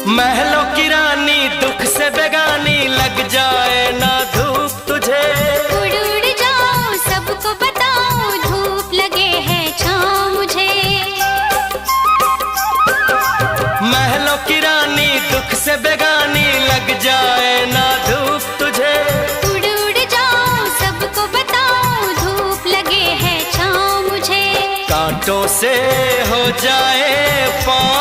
महलों की रानी दुख से बेगानी, लग जाए ना धूप तुझे। उड़ उड़ जाऊं सबको बताऊं, धूप लगे है छाँव मुझे। महलों की रानी दुख से बेगानी, लग जाए ना धूप तुझे। उड़ उड़ जाऊं सबको बताऊं, धूप लगे है छाँव मुझे। कांटों से हो जाए पाँव